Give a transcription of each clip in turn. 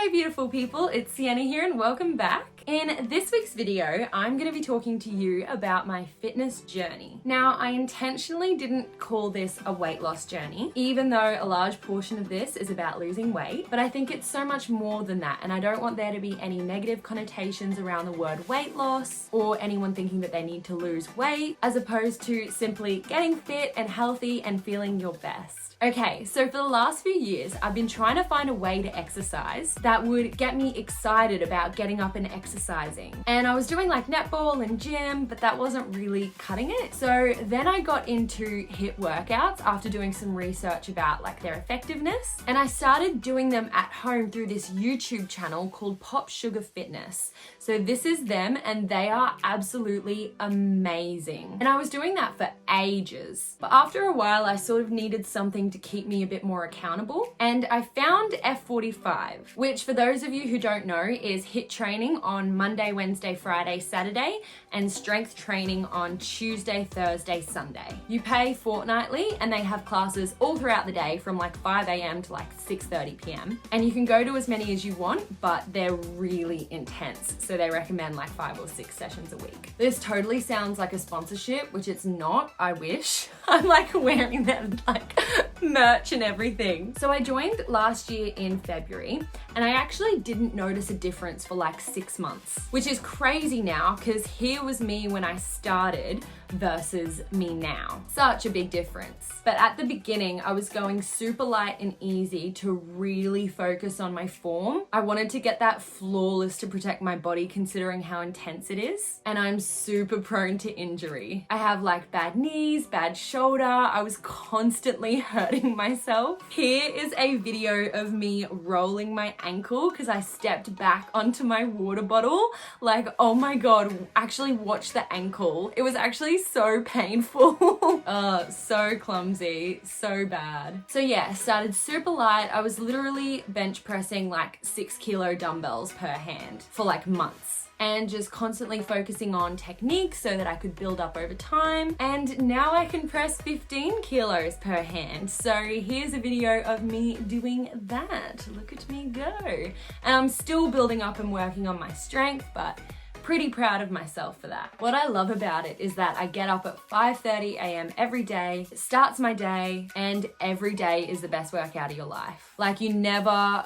Hey beautiful people, it's Sienna here and welcome back. In this week's video, I'm going to be talking to you about my fitness journey. Now, I intentionally didn't call this a weight loss journey, even though a large portion of this is about losing weight, but I think it's so much more than that, and I don't want there to be any negative connotations around the word weight loss or anyone thinking that they need to lose weight, as opposed to simply getting fit and healthy and feeling your best. Okay, so for the last few years, I've been trying to find a way to exercise that would get me excited about getting up and exercising. And I was doing like netball and gym, but that wasn't really cutting it. So then I got into HIIT workouts after doing some research about like their effectiveness. And I started doing them at home through this YouTube channel called Pop Sugar Fitness. So this is them and they are absolutely amazing. And I was doing that for ages. But after a while, I sort of needed something to keep me a bit more accountable. And I found F45, which for those of you who don't know is HIIT training on Monday, Wednesday, Friday, Saturday, and strength training on Tuesday, Thursday, Sunday. You pay fortnightly and they have classes all throughout the day from like 5 a.m. to like 6:30 p.m. And you can go to as many as you want, but they're really intense. So they recommend like 5 or 6 sessions a week. This totally sounds like a sponsorship, which it's not, I wish. I'm like wearing their like merch and everything. So I joined last year in February and I actually didn't notice a difference for like 6 months, which is crazy now because here was me when I started versus me now. Such a big difference. But at the beginning, I was going super light and easy to really focus on my form. I wanted to get that flawless to protect my body considering how intense it is. And I'm super prone to injury. I have like bad knees, bad shoulder. I was constantly hurting myself. Here is a video of me rolling my ankle because I stepped back onto my water bottle. Like, oh my God, actually watch the ankle. It was actually so painful. So clumsy, so bad. So yeah, started super light. I was literally bench pressing like 6 kilo dumbbells per hand for like months, and just constantly focusing on technique so that I could build up over time. And now I can press 15 kilos per hand. So here's a video of me doing that. Look at me go. And I'm still building up and working on my strength, but pretty proud of myself for that. What I love about it is that I get up at 5:30 a.m. every day, it starts my day, and every day is the best workout of your life. Like I never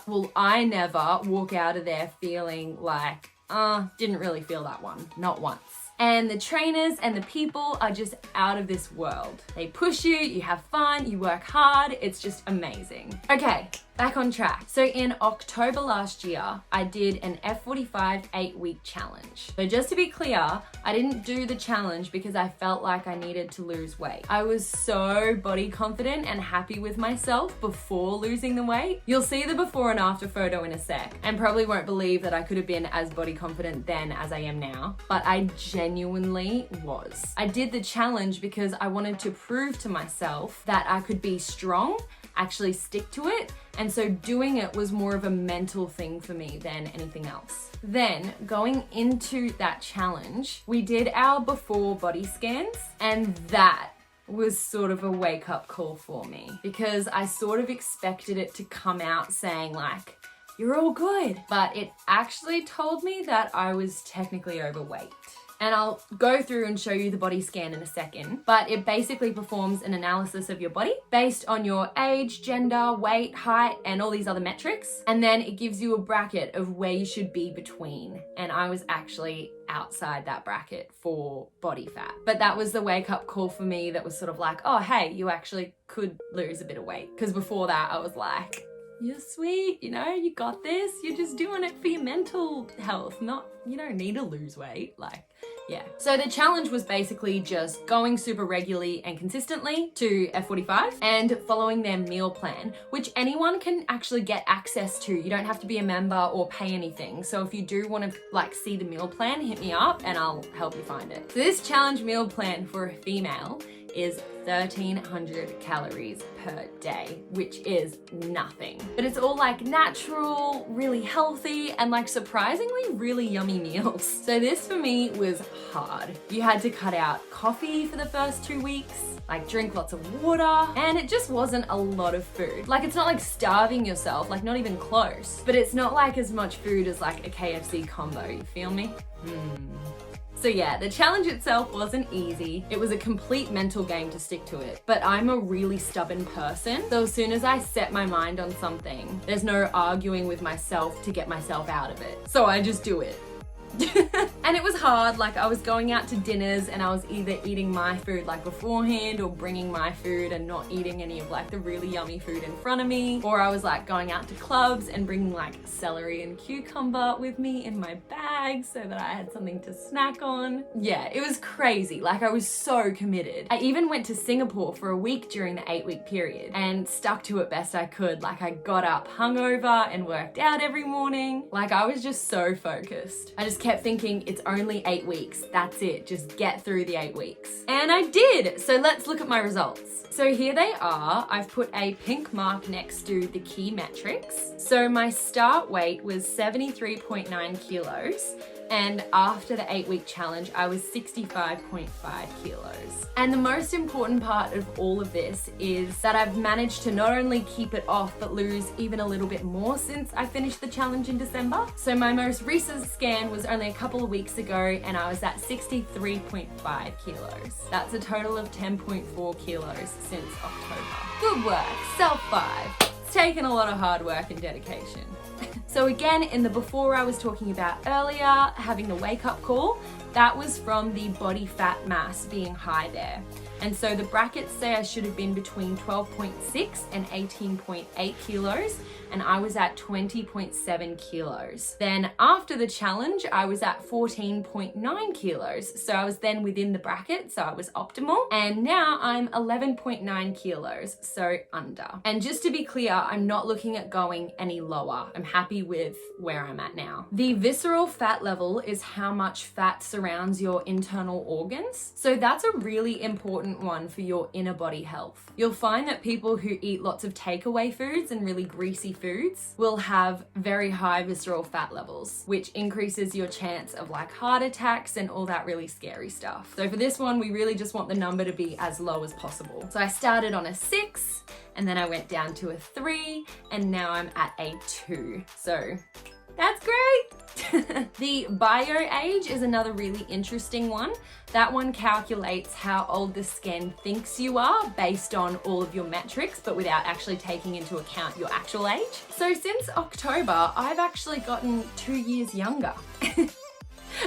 walk out of there feeling like, didn't really feel that one, not once. And the trainers and the people are just out of this world. They push you, you have fun, you work hard, it's just amazing. Okay, back on track. So in October last year, I did an F45 8-week challenge. So just to be clear, I didn't do the challenge because I felt like I needed to lose weight. I was so body confident and happy with myself before losing the weight. You'll see the before and after photo in a sec and probably won't believe that I could have been as body confident then as I am now, but I genuinely was. I did the challenge because I wanted to prove to myself that I could be strong, actually stick to it, and so doing it was more of a mental thing for me than anything else. Then going into that challenge, we did our before body scans, and that was sort of a wake-up call for me because I sort of expected it to come out saying like, you're all good, but it actually told me that I was technically overweight. And I'll go through and show you the body scan in a second, but it basically performs an analysis of your body based on your age, gender, weight, height, and all these other metrics. And then it gives you a bracket of where you should be between. And I was actually outside that bracket for body fat. But that was the wake up call for me that was sort of like, oh, hey, you actually could lose a bit of weight. Because before that I was like, you're sweet, you know, you got this. You're just doing it for your mental health, you don't need to lose weight. Like, yeah. So the challenge was basically just going super regularly and consistently to F45 and following their meal plan, which anyone can actually get access to. You don't have to be a member or pay anything. So if you do want to like see the meal plan, hit me up and I'll help you find it. So this challenge meal plan for a female is 1,300 calories per day, which is nothing. But it's all like natural, really healthy, and like surprisingly really yummy meals. So this for me was hard. You had to cut out coffee for the first 2 weeks, like drink lots of water, and it just wasn't a lot of food. Like it's not like starving yourself, like not even close, but it's not like as much food as like a KFC combo, you feel me? So yeah, the challenge itself wasn't easy. It was a complete mental game to stick to it, but I'm a really stubborn person. So as soon as I set my mind on something, there's no arguing with myself to get myself out of it. So I just do it. And it was hard, like I was going out to dinners and I was either eating my food like beforehand or bringing my food and not eating any of like the really yummy food in front of me, or I was like going out to clubs and bringing like celery and cucumber with me in my bag so that I had something to snack on. Yeah, it was crazy, like I was so committed. I even went to Singapore for a week during the 8-week period and stuck to it best I could. Like I got up hungover and worked out every morning. Like I was just so focused. I just kept thinking it's only 8 weeks. That's it. Just get through the 8 weeks. And I did. So let's look at my results. So here they are. I've put a pink mark next to the key metrics. So my start weight was 73.9 kilos. And after the 8-week challenge, I was 65.5 kilos. And the most important part of all of this is that I've managed to not only keep it off, but lose even a little bit more since I finished the challenge in December. So my most recent scan was only a couple of weeks ago and I was at 63.5 kilos. That's a total of 10.4 kilos since October. Good work, self 5. It's taken a lot of hard work and dedication. So again, in the before I was talking about earlier, having the wake up call, that was from the body fat mass being high there. And so the brackets say I should have been between 12.6 and 18.8 kilos, and I was at 20.7 kilos. Then after the challenge, I was at 14.9 kilos. So I was then within the bracket, so I was optimal. And now I'm 11.9 kilos, so under. And just to be clear, I'm not looking at going any lower. I'm happy with where I'm at now. The visceral fat level is how much fat surrounds your internal organs. So that's a really important one for your inner body health. You'll find that people who eat lots of takeaway foods and really greasy foods will have very high visceral fat levels, which increases your chance of like heart attacks and all that really scary stuff. So for this one, we really just want the number to be as low as possible. So I started on a 6 and then I went down to a 3 and now I'm at a 2. So that's great. The bio age is another really interesting one. That one calculates how old the scan thinks you are based on all of your metrics, but without actually taking into account your actual age. So since October, I've actually gotten 2 years younger.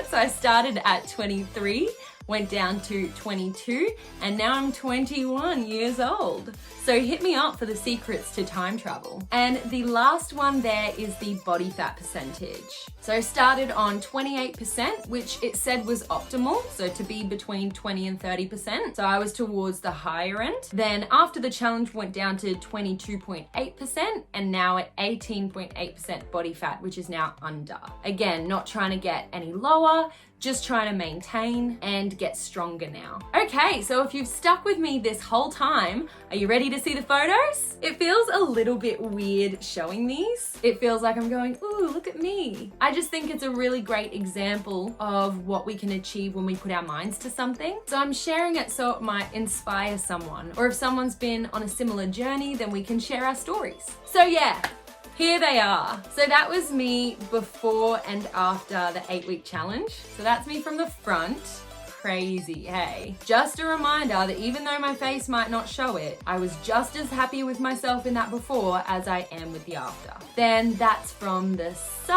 So I started at 23, went down to 22, and now I'm 21 years old. So hit me up for the secrets to time travel. And the last one there is the body fat percentage. So I started on 28%, which it said was optimal, so to be between 20 and 30%. So I was towards the higher end. Then after the challenge went down to 22.8% and now at 18.8% body fat, which is now under. Again, not trying to get any lower, just trying to maintain and get stronger now. Okay, so if you've stuck with me this whole time, are you ready to see the photos? It feels a little bit weird showing these. It feels like I'm going, ooh, look at me. I just think it's a really great example of what we can achieve when we put our minds to something. So I'm sharing it so it might inspire someone, or if someone's been on a similar journey, then we can share our stories. So yeah, here they are. So that was me before and after the 8-week challenge. So that's me from the front. Crazy, hey? Just a reminder that even though my face might not show it, I was just as happy with myself in that before as I am with the after. Then that's from the side,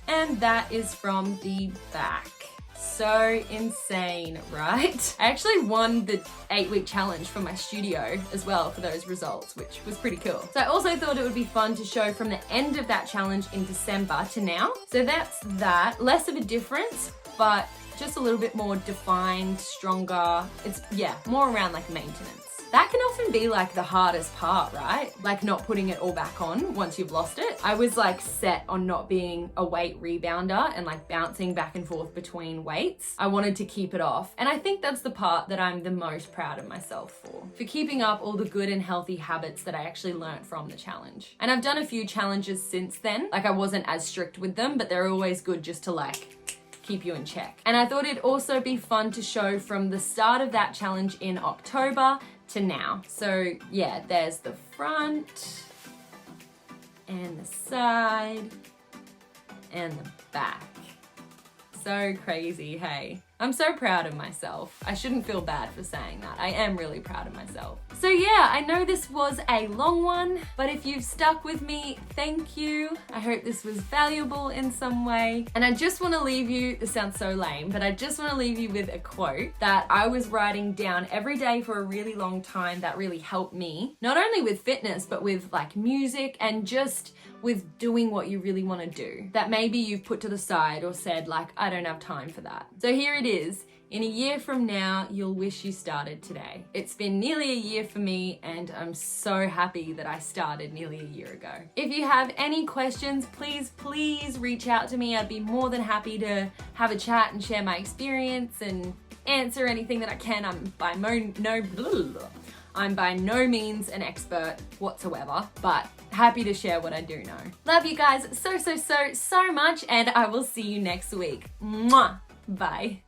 and that is from the back. So insane, right? I actually won the 8-week challenge for my studio as well for those results, which was pretty cool. So I also thought it would be fun to show from the end of that challenge in December to now. So that's that. Less of a difference, but just a little bit more defined, stronger. It's, yeah, more around like maintenance. that can often be like the hardest part, right? Like not putting it all back on once you've lost it. I was like set on not being a weight rebounder and like bouncing back and forth between weights. I wanted to keep it off. And I think that's the part that I'm the most proud of myself for keeping up all the good and healthy habits that I actually learned from the challenge. And I've done a few challenges since then. Like I wasn't as strict with them, but they're always good just to like keep you in check. And I thought it'd also be fun to show from the start of that challenge in October to now. So yeah, there's the front and the side and the back. So crazy, hey? I'm so proud of myself. I shouldn't feel bad for saying that. I am really proud of myself. So yeah, I know this was a long one, but if you've stuck with me, thank you. I hope this was valuable in some way. And I just want to leave you, this sounds so lame, but I just want to leave you with a quote that I was writing down every day for a really long time that really helped me, not only with fitness, but with like music and just with doing what you really want to do that maybe you've put to the side or said like, I don't have time for that. So here it is. In a year from now, you'll wish you started today. It's been nearly a year for me and I'm so happy that I started nearly a year ago. If you have any questions, please reach out to me. I'd be more than happy to have a chat and share my experience and answer anything that I can. I'm by no means an expert whatsoever, but happy to share what I do know. Love you guys so much, and I will see you next week. Mwah! Bye.